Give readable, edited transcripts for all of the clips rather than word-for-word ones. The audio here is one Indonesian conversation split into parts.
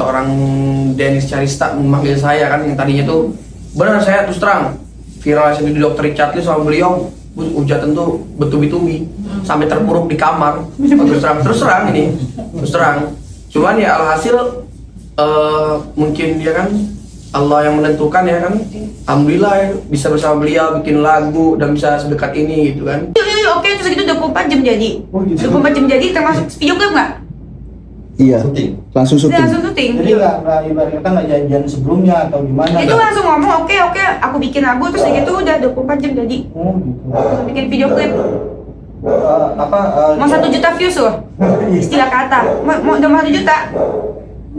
Orang Dennis Charista memanggil saya kan, yang tadinya tuh benar saya terus terang viral di dokter Richard Lee sama beliau hujatan tuh bertubi-tubi sampai terpuruk di kamar. Terus terang ini terus terang, cuman ya alhasil mungkin dia kan Allah yang menentukan ya kan. Alhamdulillah ya, bisa bersama beliau bikin lagu dan bisa sedekat ini gitu kan. Oke, terus gitu 24 jam jadi. 24 jam jadi termasuk video klip nggak? Iya, langsung syuting. Langsung syuting. Jadi nggak ibarat kata nggak janjian sebelumnya atau gimana? Itu langsung ngomong oke, aku bikin lagu terus gitu udah 24 jam jadi. Oh gitu. Bikin video klip. Mau 1 juta views loh. Istilah kata. Mau udah mau 1 juta.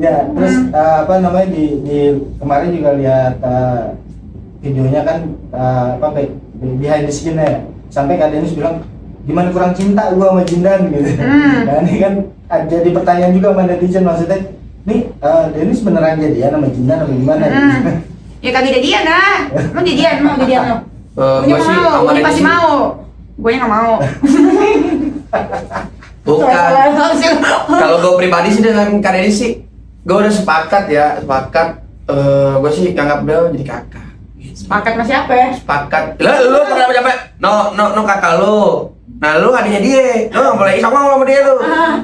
Ya, terus di kemarin juga lihat videonya kan behind the scene ya. Sampai Kak Dennis bilang gimana kurang cinta gua sama Jindan gitu. Nah ini kan jadi pertanyaan juga sama netizen, maksudnya nih Dennis beneran jadian sama Jindan apa gimana? Ya kagak jadian lah. Mau jadian lo. Gue sih sama Gue pasti mau. Gue nggak mau. Bukan. Kalau gue pribadi sih dengan Kak Dennis sih, gue udah sepakat. Gue sih anggap beliau jadi kakak. Sepakat sama siapa ya? Sepakat. Lu pernah capek? No kakak lu. Nah lu adiknya dia. Lu nggak boleh sama dia lu.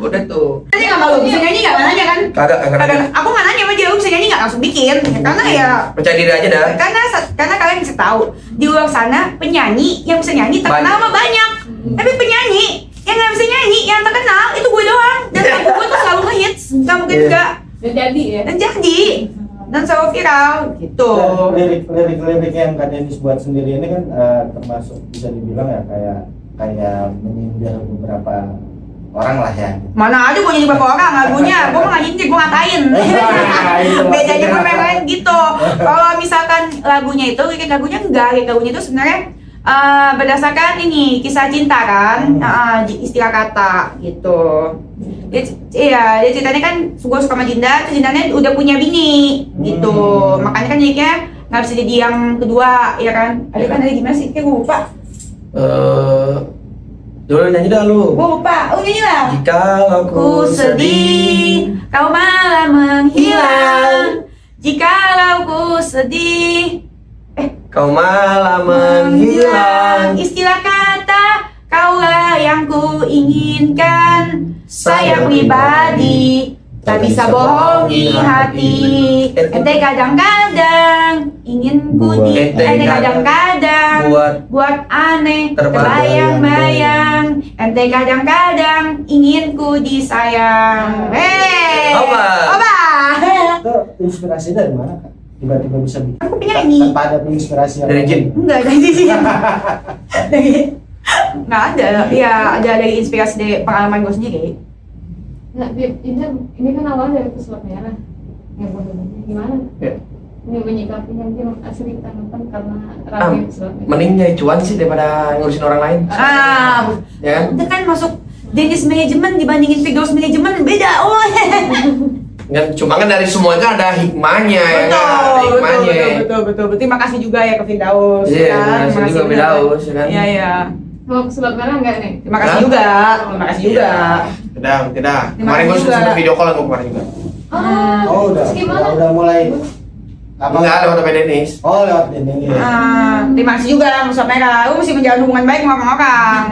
Udah tuh. Nanya nggak malu? Bisa nyanyi nggak? Nanya kan? Kagak. Aku nggak nanya sama dia. Lu bisa nyanyi nggak? Langsung bikin. Karena ya. Percaya diri aja dah. Karena kalian bisa tahu di luar sana penyanyi yang bisa nyanyi terkenal mah banyak. Tapi penyanyi yang nggak bisa nyanyi yang terkenal itu gue doang. Dan lagu gue tuh selalu ngehits. Nggak mungkin enggak. Dan jadi ya. Dan selalu viral gitu. Lirik yang Kak Dennis buat sendiri ini kan termasuk bisa dibilang ya kayak menyindir beberapa orang lah ya. Mana ada gue nyanyi beberapa orang lagunya, gue mah nggak nyindir, gue ngatain. Bedanya gue main gitu. Kalau misalkan lagunya itu, lirik lagunya itu sebenarnya berdasarkan ini kisah cinta kan, istilah kata gitu. Dia ceritanya kan gue suka sama Jinda, terus Jindanya udah punya bini gitu. Makanya kan liriknya nggak bisa jadi yang kedua, ya kan? Ada gimana sih? Kayak gue lupa. Dulu nyanyi dah lu. Gue lupa, nyanyi lah. Jikalau Ku sedih, kau malah menghilang. Jikalau ku sedih, kau malah menghilang. Istilah kata, kaulah yang ku inginkan. Sayang pribadi, tak bisa bohongi hati. Ente kadang-kadang ingin ku ente kadang-kadang buat aneh terbayang-bayang. Ente kadang-kadang ingin ku disayang. Oba. Itu inspirasi dari mana Kak? Tiba-tiba bisa bikin? Aku penyanyi. Tanpa ada inspirasi yang Dari Jin? Enggak dari sini. Nggak ada. Ya ada dari inspirasi dari pengalaman gue sendiri. Nah, ini kan awal dari pesulap merah. Yang bodohnya gimana? Ya. Ini menyikapinya dia asli tanggapan karena rame pesulap merah. Mending nyari cuan sih daripada ngurusin orang lain. Ya kan? Itu kan masuk Dennis manajemen dibandingin Firdaus manajemen beda. Cuma kan dari semua kan ada hikmahnya ya kan? Ada hikmahnya. Betul. Terima kasih juga ya ke Firdaus. Iya, terima kasih juga Firdaus ya kan? Iya. Mau pesulap merah nggak nih? Terima kasih juga. Tidak. Kemarin gue sempat video call aku kemarin juga. udah mulai Enggak, lewat HP Dennis. Oh, lewat Dennis. Terima kasih juga Pesulap Merah. Lu mesti menjalin hubungan baik sama orang.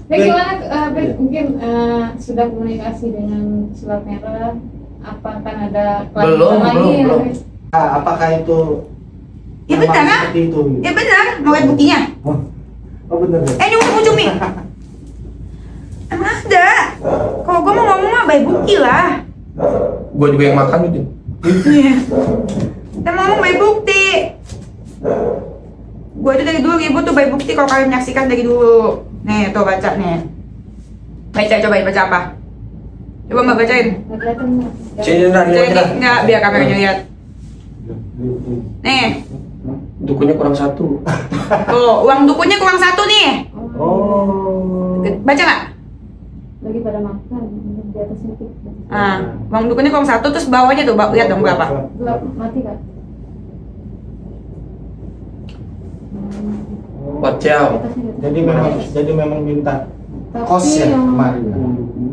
Gimana mungkin sudah komunikasi dengan pesulap merah? Apa akan ada Belum. Apakah itu Ya benar kan? seperti itu? Ya benar. Mau lihat buktinya? Oh benar ya? Ini ujung nih. Emang ada. Kalau gue mau ngomong mah baik bukti lah. Gue juga yang makan gitu. Iya. Kita mau ngomong baik bukti. Gue itu dari dulu ribut tuh baik bukti kalau kalian menyaksikan dari dulu. Nih, tuh baca nih. Cobain baca apa? Coba mbak bacain. Sini Enggak, biar kameranya lihat. Nih. Dukunya kurang 1. Tuh, uang dukunya kurang 1 nih. Oh. Baca nggak? Lagi pada makan di atas sedikit. Uang dukunya kurang 1 terus bawahnya tuh, lihat dong berapa? Gelap mati kan? Wacau. Jadi memang minta kos ya kemarin.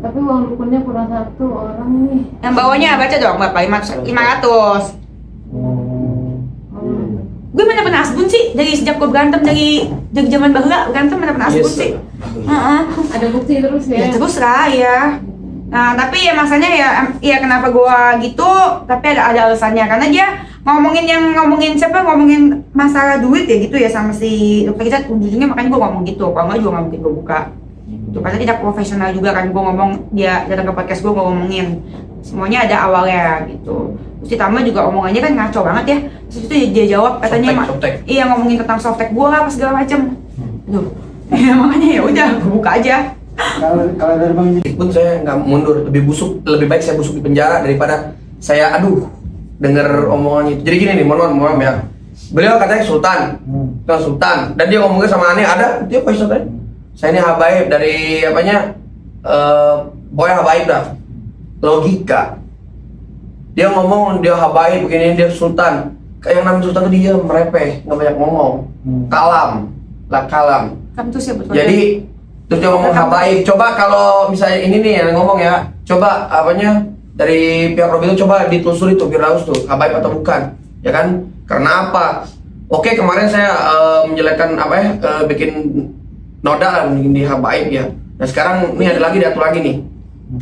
Tapi uang dukunnya kurang 1 orang nih. Yang bawahnya baca dong berapa? 500. Gue mana pernah asbun sih dari sejak gue berantem dari zaman bahula berantem mana pernah asbun Yes, sih. sir. Ada bukti terus Ya ya. terus lah ya. Nah tapi ya masanya ya kenapa gua gitu, tapi ada alasannya karena dia ngomongin masalah duit ya gitu ya sama si dokter Richard, ujungnya makanya gua ngomong gitu, kalau nggak juga nggak mungkin gua buka. Itu karena tidak profesional juga kan, gua ngomong dia datang ke podcast gua ngomongin semuanya ada awalnya gitu. Terus ditambah juga omongannya kan ngaco banget ya. Terus itu dia jawab katanya Softtek. iya ngomongin tentang softtek gua lah apa segala macem. Aduh, ya makanya ya udah gua buka aja. Kalau dari Bang Jin, Pun saya nggak mundur, lebih baik saya busuk di penjara daripada saya denger omongannya itu. Jadi gini nih, mohon maaf ya. Beliau katanya Sultan, Sultan, dan dia ngomongnya sama aneh ada, dia apa Sultan? Saya ini habaib dari apanya? Pokoknya habaib dah. Logika. Dia ngomong dia habaib begini, dia Sultan. Kayak yang namanya Sultan itu dia merepeh, nggak banyak ngomong, kalam. Kamu tuh siapa? Jadi terus dia ngomong habaib. Coba kalau misalnya ini nih yang ngomong ya, coba apanya dari pihak Robi itu coba ditelusuri tuh Firdaus tuh habaib atau bukan, ya kan? Karena apa? Oke, kemarin saya menjelekkan apa ya, bikin noda lah di habaib ya. Nah sekarang ini ada lagi diatur lagi nih,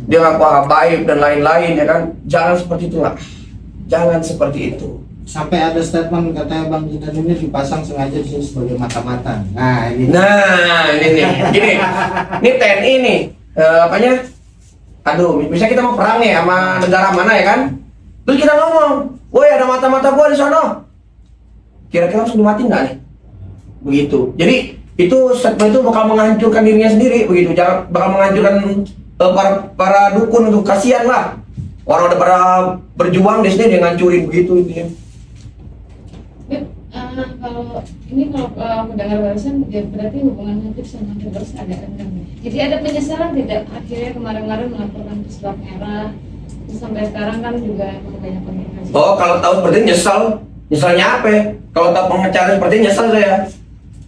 dia ngaku habaib dan lain-lain ya kan? Jangan seperti itulah, jangan seperti itu. sampai ada statement katanya Bang Jidan ini dipasang sengaja di sini sebagai mata-mata. Nah, ini. Nah, ini nih, gini, ini TNI nih, apanya? Aduh, bisa kita mau perang nih sama negara mana ya kan? Terus kita ngomong, woi ada mata-mata gua di sana. Kira-kira harus dimati nggak nih? Begitu. Jadi itu statement itu bakal menghancurkan dirinya sendiri, begitu. Jangan bakal menghancurkan para dukun untuk kasihan lah. Orang udah pada berjuang di sini dia ngancurin begitu intinya. Kalau ini kalau mendengar barusan ya berarti hubungan Najib sama Firdaus ada renggang ya. Jadi ada penyesalan tidak akhirnya kemarin-kemarin melaporkan pesulap merah terus sampai sekarang kan juga banyak komunikasi. Oh kalau tahu seperti ini nyesel, nyeselnya apa? Kalau tahu pengacara seperti ini nyesel saya.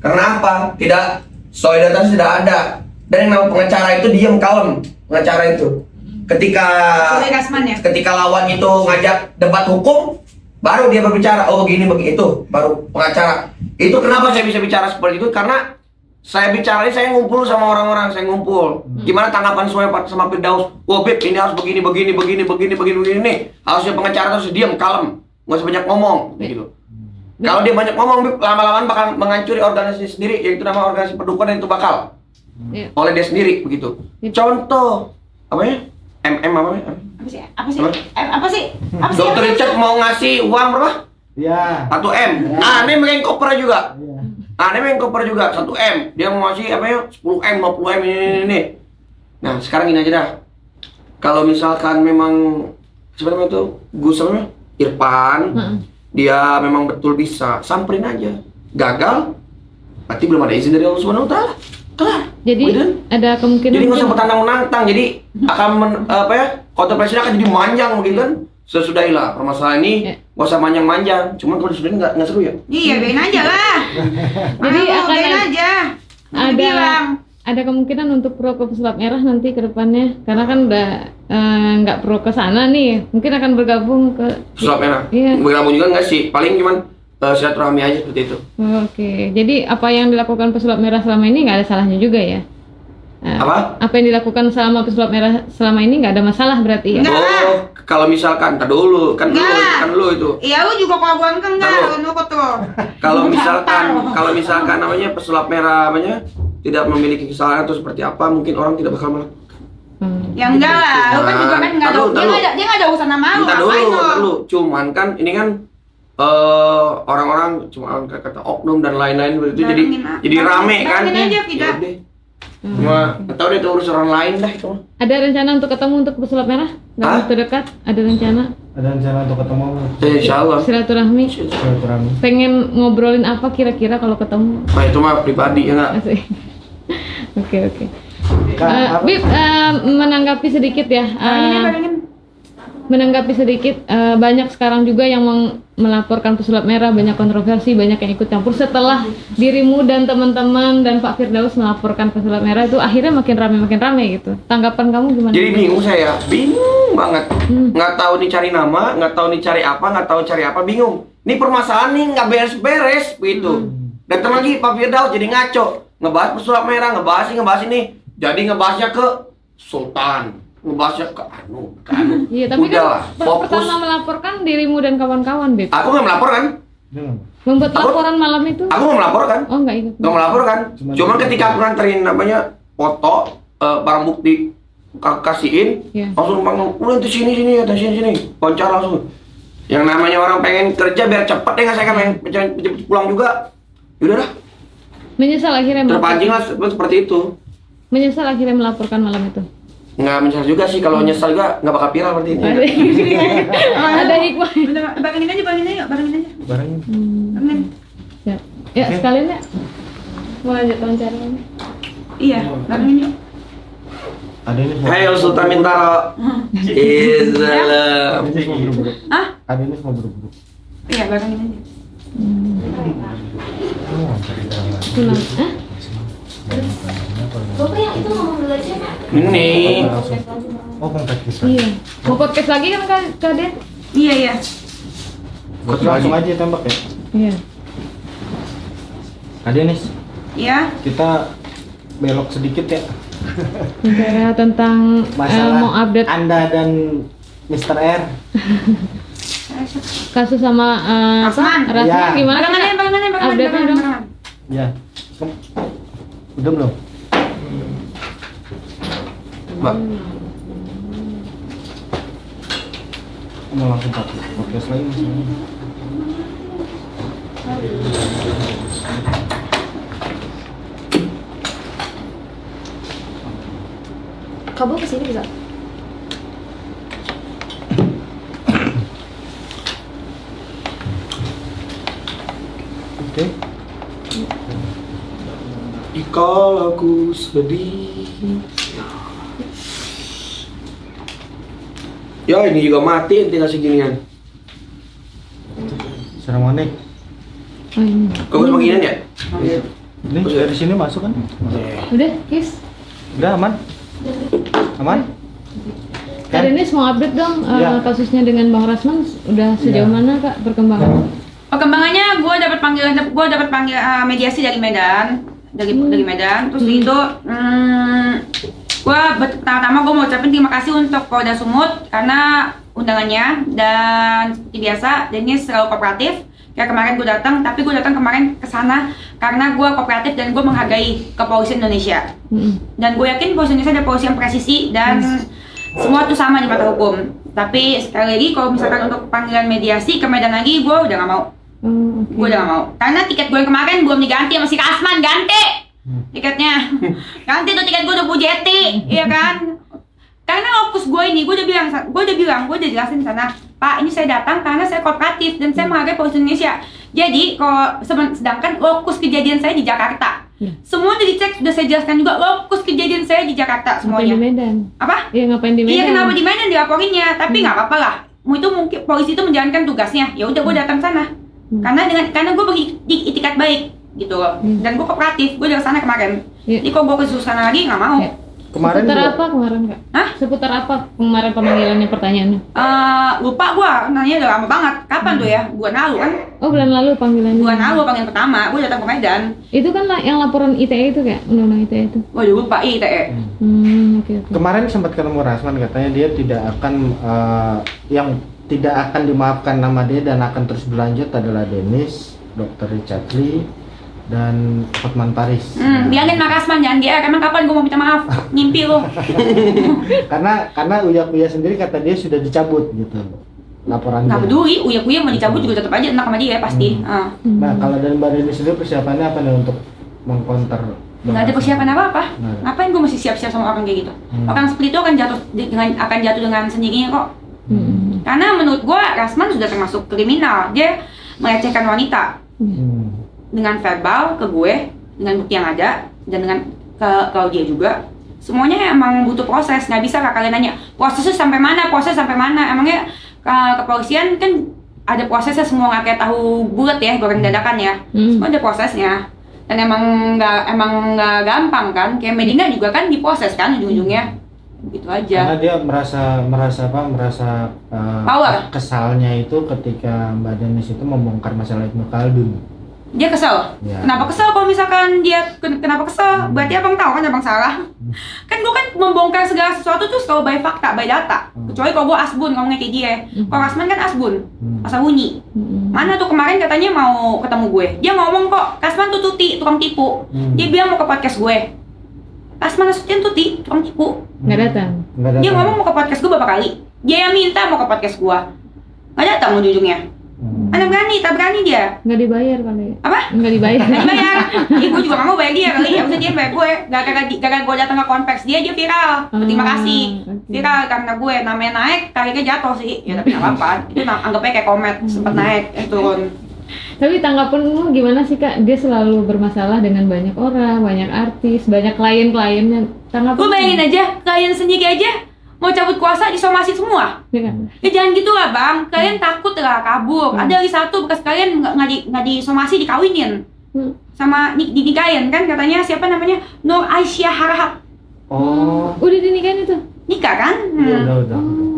Karena apa? Tidak solidaritas tidak ada. Dan yang namanya pengacara itu diam kalem, pengacara itu. Ketika lawan itu ngajak debat hukum, baru dia berbicara, oh begini begitu, baru pengacara. Itu kenapa saya bisa bicara seperti itu? Karena saya bicara ini saya ngumpul sama orang-orang, saya ngumpul. Gimana tanggapan saya sama Firdaus? Oh Bib, ini harus begini. Harusnya pengacara harus diam, kalem, nggak usah banyak ngomong, gitu. Kalau dia banyak ngomong, Bib, lama-lama bakal mengancuri organisasi sendiri, yaitu nama organisasi perdukuhan itu bakal oleh dia sendiri, begitu. Contoh, apa ya? Apa sih? Dokter Richard mau ngasih uang berapa? Iya. 1 M. Ya. Nah, ini main koper juga. Iya. Nah, ini main koper juga 1 M. Dia mau ngasih apa ya? 10 M, 50 M ini. Nah, sekarang ini aja dah. Kalau misalkan memang sebenarnya itu Gus apa? Irfan, dia memang betul bisa, samperin aja. Gagal, berarti belum ada izin dari Allah Subhanahu wa taala. Kelar. Jadi ada kemungkinan. Jadi nggak usah bertantang-menantang. Jadi akan kota presiden akan jadi manjang begitu kan? Sesudahilah permasalahan ini nggak usah manjang-manjang. Cuman kalau sudah nggak seru ya. Iya, biarin aja lah. Jadi akan biarin aja. ada kemungkinan untuk pro ke pesulap merah nanti ke depannya karena kan udah nggak pro ke sana nih, mungkin akan bergabung ke Pesulap merah. Iya. Bergabung juga nggak sih? Paling cuman silaturahmi aja seperti itu. Oke, jadi apa yang dilakukan pesulap merah selama ini nggak ada salahnya juga ya? Apa yang dilakukan selama pesulap merah selama ini nggak ada masalah berarti ya? Oh, kalau misalkan, tar dulu, kan lu itu. Iya, lu juga kalau buang kan enggak, lu kok tuh. Kalau misalkan namanya pesulap merah namanya tidak memiliki kesalahan atau seperti apa, mungkin orang tidak bakal melakukan. Ya enggak lah, lu kan juga kan enggak ada, dia enggak ada urusan sama lu. Entar dulu. Cuman kan ini kan orang-orang cuma kata oknum dan lain-lain begitu jadi rame kan. Cuma tahu deh itu urusan orang lain dah itu. Ada rencana untuk ketemu untuk pesulap merah? Nggak waktu dekat? Ada rencana? Ada rencana untuk ketemu? Insyaallah. Silaturahmi. Pengen ngobrolin apa kira-kira kalau ketemu? Nah itu mah pribadi ya nggak? Oke. Bib, menanggapi sedikit ya. menanggapi sedikit, banyak sekarang juga yang melaporkan pesulap merah, banyak kontroversi, banyak yang ikut campur. Setelah dirimu dan teman-teman dan Pak Firdaus melaporkan pesulap merah itu akhirnya makin rame gitu. Tanggapan kamu gimana? Jadi bingung saya, bingung banget. Nggak tahu nih cari nama, nggak tahu nih cari apa, nggak tahu cari apa, bingung. Ini permasalahan nih nggak beres-beres begitu. Dan lagi Pak Firdaus jadi ngaco, ngebahas pesulap merah, ngebahas ini, jadi ngebahasnya ke Sultan, ngebahasnya ke anu. Iya, tapi Udahlah, kan pertama melaporkan dirimu dan kawan-kawan, Beb. Aku nggak melaporkan. Membuat laporan malam itu? Aku nggak melaporkan. Oh, nggak ikut. Nggak melaporkan. Cuman ketika aku nganterin namanya foto, barang bukti kasihin, Iya. langsung panggil, udah itu sini ya, sini, koncar langsung. Yang namanya orang pengen kerja biar cepet ya nggak, saya kan pengen cepet pulang juga. Yaudah dah, Menyesal akhirnya terpancing lah seperti itu. Menyesal akhirnya melaporkan malam itu. Nggak menyesal juga sih, kalau nyesal juga nggak bakal viral seperti itu. Ada hikmah. Barengin aja. Barangnya. Barengin. Ya, ya sekalian ya. Mau lanjut wawancara lagi. Iya, barengin yuk. Ada ini. Hai Sultan Mintaro. Islam. Hah? Ada ini semua buru-buru. Iya, barengin aja. Pulang. Hah? Bapak yang itu ngomong dulu aja, Pak. Ini. Oh, praktis. Iya. Mau podcast lagi kan Kak Den? Iya. Langsung aja tembak ya. Iya. Kak Denis, Iya. kita belok sedikit ya. Bicara tentang Masalah mau update Anda dan Mr. R. kasus sama Rasman. Rasman Ya. gimana? Barengin. Update-nya dong. Ya. Udah belum? Mbak, Mau langsung podcast lagi masalahnya. Kabel kesini bisa. Oke. kalau aku sedih. Ya ini juga mati tinggal seginian. Seremoni. Kau beginian ya? Ini dari sini masuk kan? Udah, Kis. Udah aman? Aman? Kak Denis mau update dong Ya. kasusnya dengan Bang Rasman udah sejauh Ya. mana Kak perkembangan? Perkembangannya gue dapat panggil mediasi dari Medan, dari Medan. Terus itu gue pertama-tama gue mau ucapin terima kasih untuk Polda Sumut karena undangannya, dan seperti biasa Denis selalu kooperatif. Kayak kemarin gue datang, tapi gue datang kemarin ke sana karena gue kooperatif dan gue menghargai kepolisian Indonesia. Dan gue yakin polisi Indonesia ada polisi yang presisi dan semua tuh sama di mata hukum. Tapi sekali lagi kalau misalkan untuk panggilan mediasi ke Medan lagi, gue udah gak mau. Gue udah gak mau. Karena tiket gue yang kemarin belum diganti sama si Kasman, ganti tiketnya. Ganti tuh tiket gue udah Bujeti, iya kan? Karena lokus gue ini, gue udah jelasin di sana, Pak, ini saya datang karena saya kooperatif dan saya menghargai polisi Indonesia. Jadi, kalau sedangkan lokus kejadian saya di Jakarta. Semua udah dicek, sudah saya jelaskan juga lokus kejadian saya di Jakarta semuanya. Ngapain di Medan? Apa? Iya, ngapain di Medan? Iya, kenapa di Medan dilaporinnya? Tapi nggak apa-apa lah. Itu mungkin polisi itu menjalankan tugasnya. Ya udah, gue datang sana. Karena gue bagi itikat baik gitu loh. Dan gue kooperatif. Gue dari sana kemarin. Jadi kalau gue ke sana lagi nggak mau. Kemarin Seputar juga- apa kemarin Kak? Hah? Seputar apa kemarin pemanggilannya, pertanyaannya? Lupa gue, nanya udah lama banget. Kapan tuh ya? Bulan lalu kan? Oh, bulan lalu panggilannya. Bulan lalu panggilan pertama. Gue datang ke Medan. Itu kan yang laporan ITE itu kayak undang-undang ITE itu. Gue udah lupa ITE. Oke. Kemarin sempat ketemu Rasman, katanya dia tidak akan yang tidak akan dimaafkan nama dia dan akan terus berlanjut adalah Denis, Dr. Richard Lee, dan Hotman Paris. Bilangin Mas Kasman jangan GR. Emang kapan gue mau minta maaf? Ngimpi lo. karena Uya sendiri kata dia sudah dicabut gitu laporannya. Nggak peduli. Uya mau dicabut juga tetap aja enak sama dia pasti. Nah, kalau dari Mbak Denis sendiri persiapannya apa nih untuk mengcounter? Nggak ada persiapan apa-apa. Nggak ada. Ngapain gue masih siap-siap sama orang kayak gitu? Orang seperti itu akan jatuh dengan sendirinya kok. Karena menurut gue Rasman sudah termasuk kriminal. Dia melecehkan wanita dengan verbal ke gue, dengan bukti yang ada, dan dengan ke dia juga. semuanya emang butuh proses. Nggak bisa kalian nanya prosesnya sampai mana, emangnya kepolisian kan ada prosesnya, semua nggak kayak tahu bulat ya, goreng dadakan ya. Semua ada prosesnya, dan emang nggak gampang kan. Kayak Medina juga kan diproses kan ujung-ujungnya, gitu aja. Karena dia merasa Power. kesalnya itu ketika Mbak Denis itu membongkar masalah Ibnu Khaldun. Dia kesel. Ya. Kenapa kesel? Kalau misalkan dia kenapa kesel? Berarti abang tahu kan abang salah. Kan gue kan membongkar segala sesuatu tuh selalu by fakta, by data. Kecuali kalau gue asbun ngomongnya kayak dia. Kalau Rasman kan asbun, asal bunyi. Mana tuh kemarin katanya mau ketemu gue. Dia ngomong kok, Rasman tuh tuti, tukang tipu. Dia bilang mau ke podcast gue. Rasman Nasution tuti, tukang tipu. Nggak datang. Dia ngomong mau ke podcast gue berapa kali. Dia yang minta mau ke podcast gue. Nggak datang ujung-ujungnya. Mana berani, tak berani dia. Nggak dibayar kali. Apa? Nggak dibayar. Nggak dibayar. Gue juga nggak mau bayar dia kali. Harusnya dia bayar gue. Gara-gara gue datang ke Konveks dia aja viral. Terima kasih. Oke. Viral karena gue namanya naik, tariknya jatuh sih. Ya tapi nggak apa-apa. Itu anggapnya kayak komet, sempat naik, turun. Tapi tanggapanmu gimana sih Kak? Dia selalu bermasalah dengan banyak orang, banyak artis, banyak klien-kliennya. Tanggapan? Lu bayangin aja, klien sendiri aja mau cabut kuasa disomasi semua. Ya. Ya jangan gitu lah bang, kalian takut lah kabur. Ada lagi satu bekas kalian nggak disomasi dikawinin sama dinikahin kan katanya, siapa namanya, Nur Aisyah Harahap. Oh. Udah dinikahin itu? Nikah kan? Udah.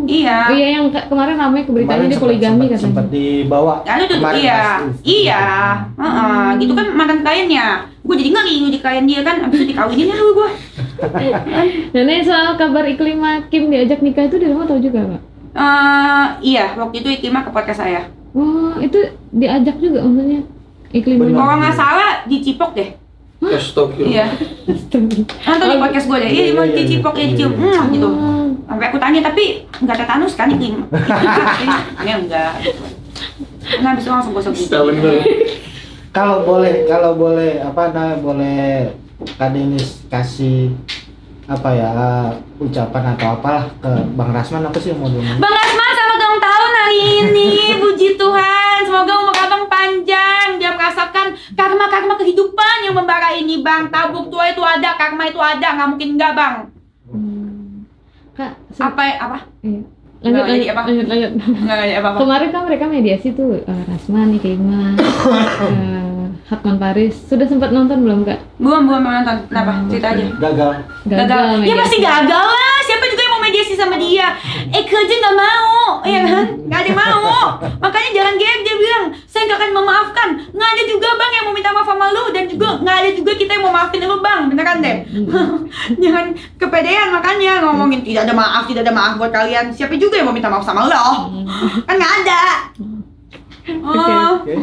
Iya. Oh iya, yang kemarin ramai keberitanya dia poligami katanya. Sempat dibawa. Lalu tuh kemarin iya, pas- iya, gitu kan mantan kliennya. Gue jadi ngeri di klien dia kan, abis itu dikawinin ya gue. Dan ini soal kabar Iklimah Kim diajak nikah itu di rumah tahu juga Kak? Iya, waktu itu Iklimah ke podcast saya. Oh, itu diajak juga maksudnya Iklimah. Benar. Kalau nggak salah dicipok deh. Astagfirullah. Iya. Nonton di podcast gue deh. Iya, mau dicipok ya dicium, gitu. Sampai aku tanya, tapi nggak tetanus kan Iklimah? Ini enggak. Nah, abis itu langsung gosok gigi. Kalau boleh apa namanya, boleh Kak Denis kasih apa ya, ucapan atau apalah ke Bang Rasman, apa sih yang mau diomongin? Bang Rasman, selamat ulang tahun hari ini. Puji Tuhan, semoga umur abang panjang. Dia merasakan karma kehidupan yang membara ini bang. Tabuk tua itu ada, karma itu ada, nggak mungkin enggak bang. Kak, Apa? Iya. Nggak jadi apa? Lanjut. Nggak ada apa-apa. Kemarin kan mereka mediasi tuh, Rasman, Iklimah, Hotman Paris. Sudah sempat nonton belum Kak? Belum nonton. Kenapa? Cerita aja. Gagal. Gagal. Ya mediasi. pasti gagal lah. Siapa juga yang mau mediasi sama dia? Aja nggak mau, ya kan? Nggak ada yang mau. Makanya jangan GR, dia bilang, saya nggak akan memaafkan. Nggak ada juga bang yang mau minta maaf sama lu, dan juga nggak ada juga kita yang mau maafin lu bang, beneran deh. Jangan kepedean makanya ngomongin tidak ada maaf buat kalian. Siapa juga yang mau minta maaf sama lo? Kan nggak ada. Oke.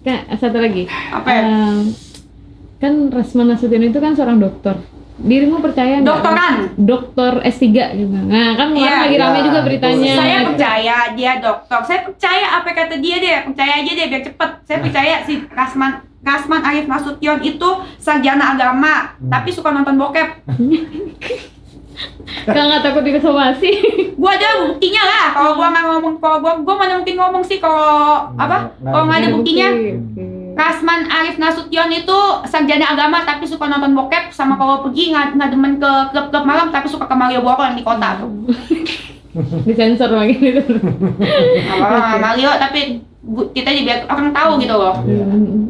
Kak, satu lagi. Apa ya? Kan Rasman Nasution itu kan seorang dokter. Dirimu percaya nggak? Doktoran. Dokter S3 gitu. Nah, kan kemarin Iya. lagi rame Iya, juga beritanya. Saya percaya dia dokter. Saya percaya apa kata dia deh. Percaya aja deh biar cepet. Saya percaya si Rasman Arif Nasution itu sarjana agama, tapi suka nonton bokep. Kak nggak takut disomasi? Gua ada buktinya lah. Kalau gua nggak ngomong, gua mana mungkin ngomong sih kalau apa? Kalau nggak ada buktinya. Rasman Arif Nasution itu sarjana agama tapi suka nonton bokep, sama kalau pergi nggak demen ke klub-klub malam tapi suka ke Malioboro yang di kota tuh. Disensor lagi gitu. Apa Mario tapi kita biar orang tahu gitu loh.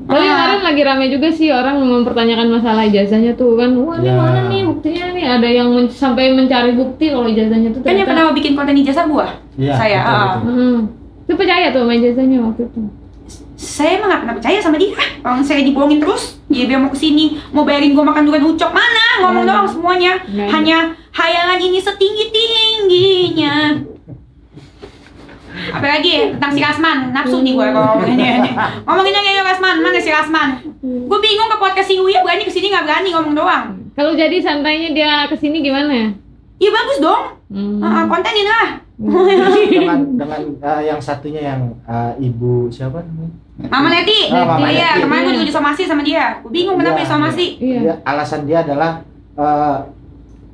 Tapi kemarin lagi rame juga sih orang mempertanyakan masalah ijazahnya tuh kan. Wah, ini Ya. mana nih buktinya nih? Ada yang sampai mencari bukti kalau ijazahnya tuh Kan yang pernah bikin konten ijazah gua. Iya, Saya. betul. Itu percaya tuh sama ijazahnya waktu itu. Saya emang gak pernah percaya sama dia. Orang saya dibohongin terus. Dia bilang mau kesini, mau bayarin gua makan durian ucok, mana? Ngomong doang semuanya. Nggak. Hanya hayalan ini setinggi-tingginya. Apalagi tentang si Rasman, nafsu nih gua kalau ngomongin dia. Ngomongin aja Rasman, mana si Rasman? Gua bingung ke podcast si Uya, berani kesini nggak berani ngomong doang. Kalau jadi santainya dia kesini gimana? Ya bagus dong. Kontenin lah. dengan yang satunya yang ibu siapa namanya? Mama Neti. Mama Iya, Neti. kemarin gua juga disomasi sama dia. Gua bingung kenapa Iya. disomasi. Iya. Alasan dia adalah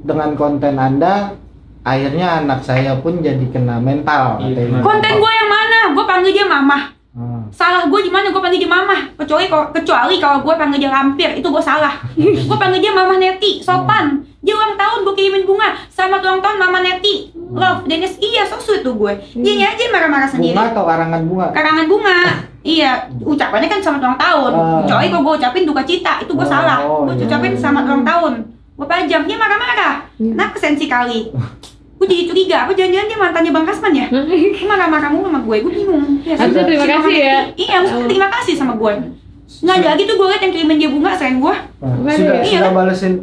dengan konten Anda akhirnya anak saya pun jadi kena mental. katanya. Konten gua yang mana? Gua panggil dia mama. Salah gue di mana? Gue panggil dia mama. Kecuali kalau gue panggil dia lampir, itu gue salah. Gue panggil dia mama Neti, sopan. Dia ulang tahun gue kirimin bunga. Selamat ulang tahun Mama Neti. Love, Dennis. Iya, so sweet tuh gue. Dianya aja marah-marah sendiri. Bunga atau karangan bunga? Karangan bunga. Iya, ucapannya kan selamat ulang tahun. Coy, kok gue ucapin duka cita, itu gue salah. Gue ucapin selamat ulang tahun. Gue pajam, dia marah-marah. Nah, kesensi kali. Gue jadi curiga, apa jangan-jangan dia mantannya Bang Kasman ya? Dia marah-marah mulu sama gue bingung. Ya, Harusnya terima si Mama kasih ya. Neti. Iya, harusnya terima kasih sama gue. Nggak ada lagi tuh gue liat yang kirimin dia bunga selain gue.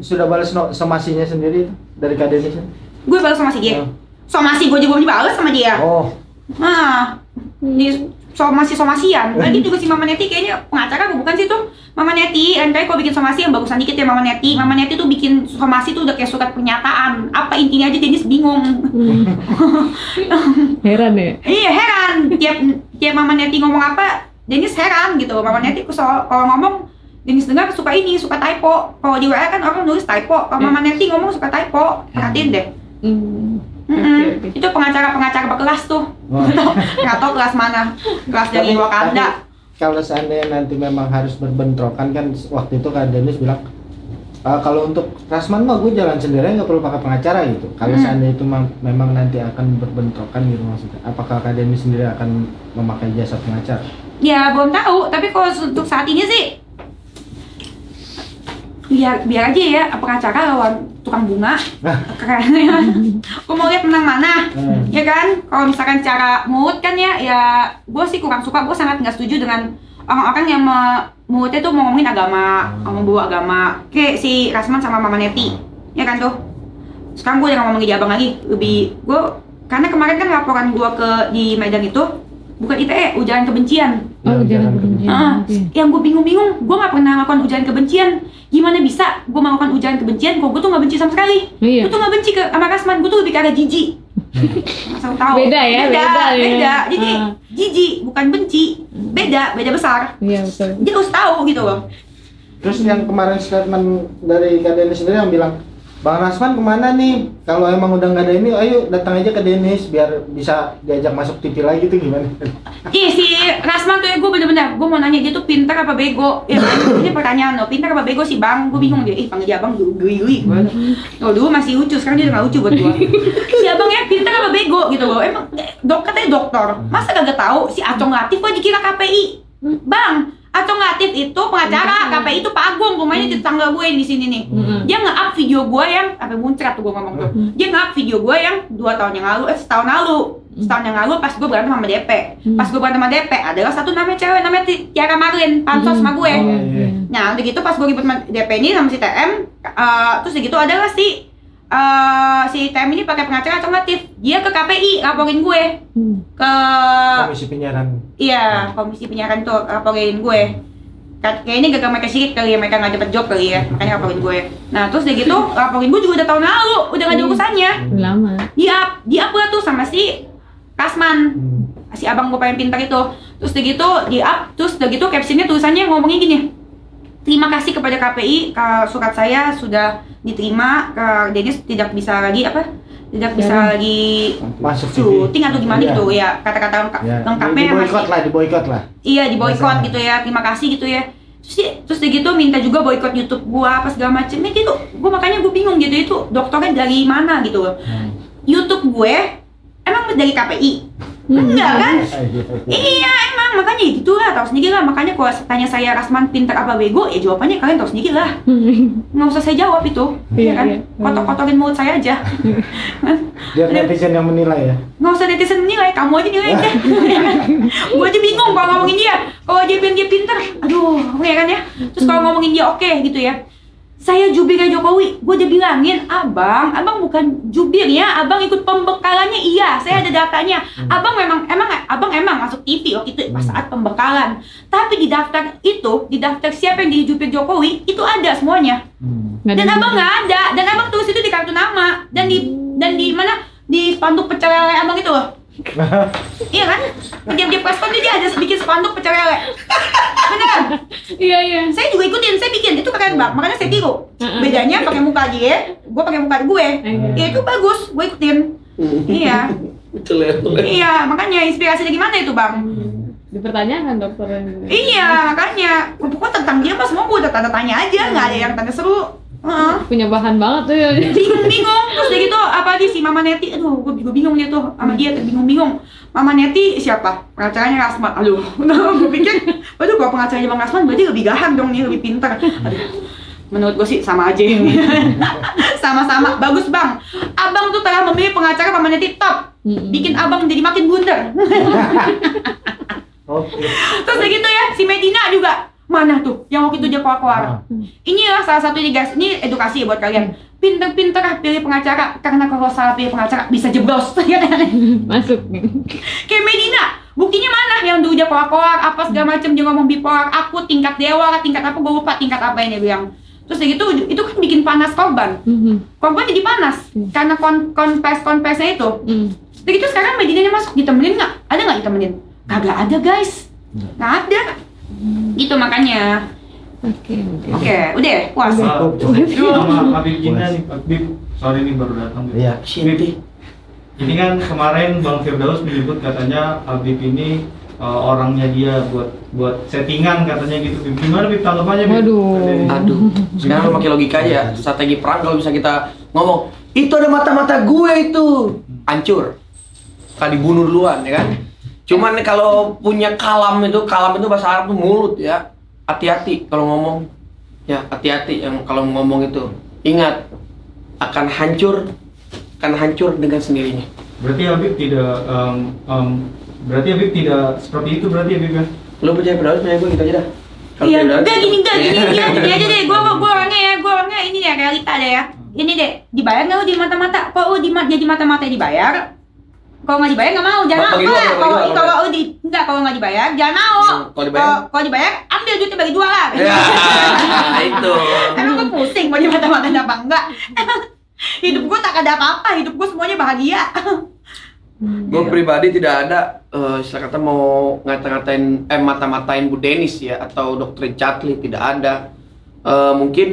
Sudah balas somasinya sendiri dari Kak Denis? Gue balas somasi dia. Somasi gue juga belum dibalas sama dia. Oh. Nah, di somasian. Lagi juga si Mama Neti kayaknya pengacara bukan sih tuh? Mama Neti, kayak kalau bikin somasi yang bagusan dikit ya Mama Neti. Mama Neti tuh bikin somasi tuh udah kayak surat pernyataan. Apa intinya aja Dennis bingung. Heran ya. Iya heran. Tiap Mama Neti ngomong apa, Dennis heran gitu. Mama Neti kalau ngomong Dennis dengar suka typo. Kalau di WA kan orang nulis typo. Kalau Mama Neti ngomong suka typo. Perhatiin deh. Okay. Itu pengacara berkelas tuh. Nggak tahu kelas mana. Kelas dari Wakanda. Kalau seandainya nanti memang harus berbentrokan kan waktu itu Kak Denis bilang kalau untuk Rasman mah gue jalan sendiri nggak perlu pakai pengacara gitu. Kalau seandainya itu memang nanti akan berbentrokan gitu maksudnya, apakah Kak Denis sendiri akan memakai jasa pengacara? Ya belum tahu, tapi kalau untuk saat ini sih biar aja ya pengacara lawan tukang bunga. Karena gue mau lihat menang mana, ya kan? Kalau misalkan cara mood kan ya gue sih kurang suka. Gue sangat nggak setuju dengan orang-orang yang moodnya tuh mau ngomongin agama, membawa agama. Kayak si Rasman sama Mama Neti, ya kan tuh. Sekarang gue jangan ngomongin di abang lagi. Gue karena kemarin kan laporan gue di Medan itu bukan ITE, ujaran kebencian. Oh, ujaran kebencian. Yang gue bingung, gue nggak pernah melakukan ujaran kebencian. Gimana bisa gue melakukan ujaran kebencian kalau gue tuh nggak benci sama sekali? Iya. Gue tuh nggak benci sama Rasman, gue tuh lebih ke arah jijik. Asal tahu. Beda ya, beda. Jadi jijik bukan benci, beda besar. Iya betul. Dia harus tahu gitu loh. Terus yang kemarin statement dari Kak Denis sendiri yang bilang, Bang Rasman kemana nih? Kalau emang udah nggak ada ini, ayo datang aja ke Denis biar bisa diajak masuk TV lagi tuh gimana? Ih si Rasman tuh ya gue bener-bener, gue mau nanya dia tuh pintar apa bego? Ya ini pertanyaan loh, pintar apa bego sih bang? Gue bingung dia, panggil dia abang gui. Oh dulu masih lucu, sekarang dia udah nggak lucu buat gue. Si abang ya pintar apa bego gitu loh? Emang katanya dokter, masa kagak tahu si Acong Latif gue dikira KPI? Bang, Acong Latif itu pengacara, KPI itu Pak Agung, rumahnya di tetangga gue di sini nih. Dia nge-up video gue yang sampai muncrat tuh gue ngomong tuh. Dia nge-up video gue yang 2 tahun yang lalu, setahun yang lalu pas gue berantem sama DP. Pas gue berantem sama DP, adalah satu namanya cewek namanya Tiara Marin, pansos sama gue. Nah, udah gitu pas gue ribet sama DP ini sama si TM, terus udah gitu adalah si TM ini pakai pengacara Acong Latif. Dia ke KPI laporin gue. Ke Komisi Penyiaran. Iya, komisi penyiaran tuh laporin gue. Kayaknya gagal mereka sirik kali ya, mereka nggak dapet job kali ya, makanya laporin gue. Nah terus udah gitu, laporin gue juga udah tahun lalu, udah nggak ada urusannya. Lama. Di-up lah tuh sama si Rasman, si abang gue paling pintar itu. Terus udah gitu, di-up, terus udah gitu captionnya tulisannya ngomongnya gini. Terima kasih kepada KPI, surat saya sudah diterima, Denis tidak bisa lagi lagi masuk syuting atau gimana gitu ya, kata-kata lengkapnya diboikot lah. Iya, diboikot gitu ya, terima kasih gitu ya. Terus gitu minta juga boikot YouTube gua apa segala macem. Itu gua makanya gue bingung gitu, itu dokternya dari mana gitu loh. YouTube gue emang dari KPI? Enggak kan? Iya emang, makanya gitu lah, tahu sendiri lah. Makanya kalau tanya saya Rasman pintar apa bego, ya jawabannya kalian tahu sendiri lah. Nggak usah saya jawab itu, ya kan? Kotor-kotorin mulut saya aja. Biar netizen yang menilai ya. Nggak usah netizen menilai, kamu aja nilai aja. Gue aja bingung kalau ngomongin dia. Kalau dia bilang dia pintar, aduh, ya kan ya. Terus kalau ngomongin dia oke gitu ya. Saya jubirnya Jokowi, gue udah bilangin, abang bukan jubirnya, abang ikut pembekalannya, iya, saya ada datanya. Abang emang masuk TV waktu itu pas saat pembekalan. Tapi di daftar siapa yang jadi jubir Jokowi, itu ada semuanya. Dan abang nggak ada, dan abang tulis itu di kartu nama, dan di mana, di spanduk pecel lele abang itu loh. Iya kan? Tiap dia preskon dia ada bikin spanduk pecel lele. Beneran? Iya. Saya juga ikutin, saya bikin, itu keren bang, makanya saya tiru. Bedanya pakai muka dia, gue pakai muka gue. Ya itu bagus, gue ikutin. Iya. Iya, makanya inspirasi dari mana itu bang? Dipertanyakan dokternya. Iya, makanya pokoknya tentang dia pas semua gue udah tanda tanya aja, nggak ada yang tanda seru. Punya bahan banget tuh ya. Bingung. Terus udah gitu apalagi si Mama Neti, aduh gue juga bingung dia tuh sama dia tuh bingung. Mama Neti siapa? Pengacaranya Rasman. Aduh, gue pikir, waduh kalau pengacaranya Bang Rasman berarti lebih gahang dong nih, lebih pintar. Aduh, menurut gue sih sama aja. Sama-sama, bagus Bang. Abang tuh telah memilih pengacara Mama Neti top. Bikin abang jadi makin bundar. Oke. Terus udah gitu ya, si Medina juga. Mana tuh yang waktu itu dia keluar-keluar. Inilah salah satu ini guys, ini edukasi ya buat kalian. Pinter-pinter pilih pengacara, karena kalau salah pilih pengacara bisa jeblos. Masuk. Kayak Medina, buktinya mana yang dulu dia keluar-keluar, apa segala macem dia ngomong bipolar, aku tingkat dewa, tingkat apa, gue lupa tingkat apa yang dia bilang. Terus udah gitu, itu kan bikin panas korban. Korban jadi panas, karena konfesnya itu. Udah gitu sekarang Medinanya masuk, ditemenin nggak? Ada nggak ditemenin? Kagak ada guys, nggak ada. Gitu makanya. Oke, udah ya? Puas? Sama Habib Jindan nih, Habib, sorry nih baru datang. Iya. Habib, ini kan kemarin Bang Firdaus menyebut katanya Habib ini orangnya dia buat settingan katanya gitu. Bib, gimana Bib tanggapannya Bib? Aduh, sekarang lo pakai logika ya, strategi perang kalau bisa kita ngomong, itu ada mata-mata gue itu, hancur, kan dibunuh duluan ya kan. Cuman kalau punya kalam itu bahasa Arab tuh mulut ya, hati-hati kalau ngomong, ya hati-hati yang kalau ngomong itu, ingat akan hancur dengan sendirinya. Berarti Habib tidak seperti itu berarti Habib ya? Lo percaya gue gitu aja dah. Iya, gini aja deh. Gue orangnya ini ya realita deh ya. Ini deh, dibayar nggak lo di mata-mata? Kok lo jadi mata-mata dibayar? Kalau nggak dibayar nggak mau, jangan mau. Kalau nggak dibayar jangan mau. Kalau dibayar ambil duitnya bagi dua lah. Ya, itu. Emang gue pusing mau di mata-mata apa enggak? Hidup gue tak ada apa-apa, hidup gue semuanya bahagia. Gue pribadi tidak ada istilah kata mau ngata-ngatain mata-matain Bu Denis ya atau Dokter Chatli, tidak ada. Mungkin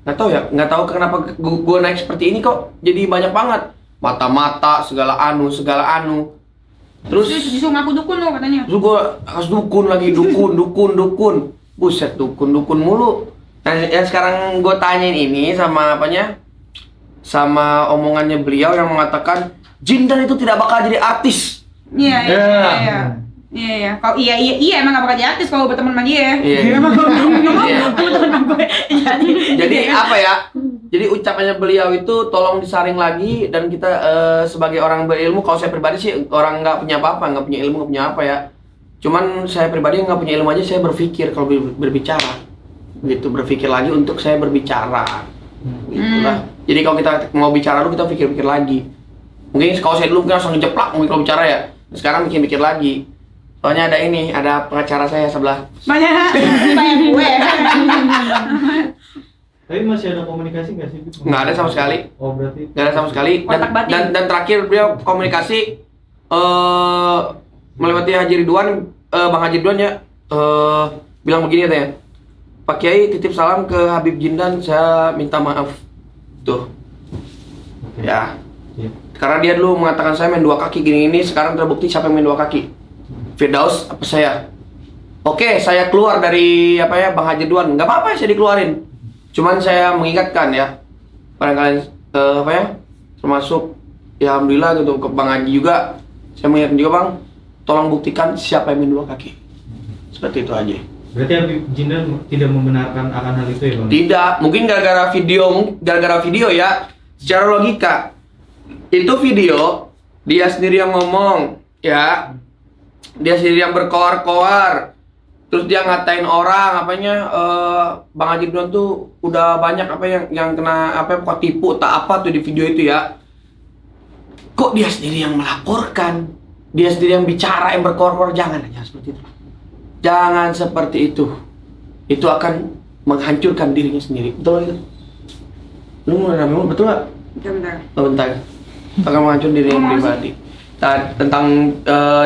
nggak tahu kenapa gue naik seperti ini kok jadi banyak banget mata-mata segala anu. Terus disuruh ngaku dukun lo katanya. Terus gue harus dukun lagi, dukun. Buset, dukun mulu. Nah, yang sekarang gue tanyain ini sama sama omongannya beliau yang mengatakan Jindan itu tidak bakal jadi artis. Iya. Kalau iya emang gak bakal jadi artis kalau berteman sama dia. Iya. Jadi apa ya? Jadi ucapannya beliau itu tolong disaring lagi, dan kita sebagai orang berilmu, kalau saya pribadi sih orang nggak punya apa-apa, nggak punya ilmu, nggak punya apa ya. Cuman saya pribadi nggak punya ilmu aja, saya berpikir kalau berbicara, gitu, berpikir lagi untuk saya berbicara, gitulah. Jadi kalau kita mau bicara dulu kita pikir-pikir lagi. Mungkin kalau saya dulu mungkin langsung ngejeplak mungkin kalau bicara ya. Sekarang mikir-mikir lagi. Soalnya ada pengacara saya sebelah. Banyak gue. Tapi masih ada komunikasi nggak sih? Nggak ada sama sekali. Oh berarti? Nggak ada sama sekali. Dan terakhir beliau komunikasi melewati Haji Ridwan, Bang Haji Ridwan ya bilang begini katanya, Pak Kiai titip salam ke Habib Jindan, saya minta maaf. Tuh. Ya. Karena dia dulu mengatakan saya main dua kaki gini-gini, sekarang terbukti siapa yang main dua kaki. Firdaus apa saya? Oke, saya keluar dari Bang Haji Ridwan. Nggak apa-apa saya dikeluarin. Cuman saya mengingatkan ya, pada kalian termasuk ya alhamdulillah gitu ke Bang Haji juga, saya mengingatkan juga Bang, tolong buktikan siapa yang main dua kaki. Seperti itu aja. Berarti Habib Jindan tidak membenarkan akan hal itu ya Bang? Tidak, mungkin gara-gara video ya, secara logika. Itu video, dia sendiri yang ngomong ya, dia sendiri yang berkoar-koar. Terus dia ngatain orang Bang Haji Ridwan tuh udah banyak yang kena kok tipu tak apa tuh di video itu ya. Kok dia sendiri yang melaporkan, dia sendiri yang bicara, yang berkoar-koar. Jangan seperti itu. Jangan seperti itu. Itu akan menghancurkan dirinya sendiri. Betul itu? Lu mau nanya betul nggak? Bentar. Akan menghancurkan dirinya pribadi. Tentang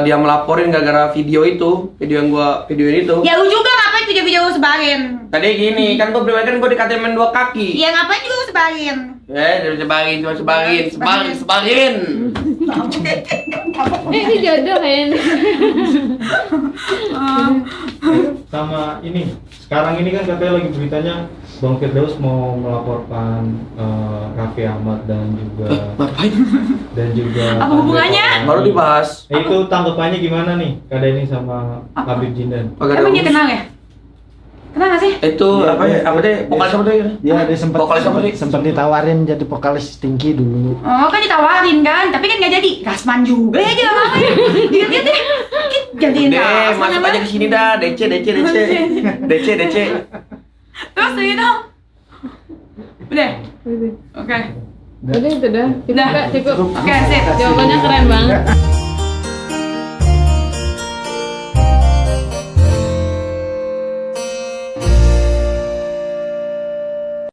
dia melaporin gara-gara video itu, video yang gua videoin itu. Ya lu juga ngapain video-video lu sebarin? Tadi gini, kan gua pribadi kan gua dikatain main dua kaki. Ya ngapain juga lu sebarin? Cuma sebarin. Ini jodoh kayaknya. Sama ini, sekarang ini kan katanya lagi beritanya Bang Firdaus mau melaporkan Raffi Ahmad dan juga Ngapain? Apa hubungannya? Baru dibahas. Itu tanggapannya gimana nih Kak Denny sama Habib Jindan? Emang dia kenal ya? Kenal gak sih? Itu Iya, apa ya? Apa deh? Vokalis apa deh? Dia sempat Vokalis apa sih? sempat ditawarin jadi vokalis Stinky dulu. Oh kan ditawarin kan, tapi kan nggak jadi. Rasman juga ya dia namanya. Lihat deh, jadiin Deh, Rasman masuk namanya. aja ke sini dah. DC. Terus gitu. Udah, Udah. oke. Udah itu dah. Udah. Cukup. Oke, sip. Jawabannya keren banget.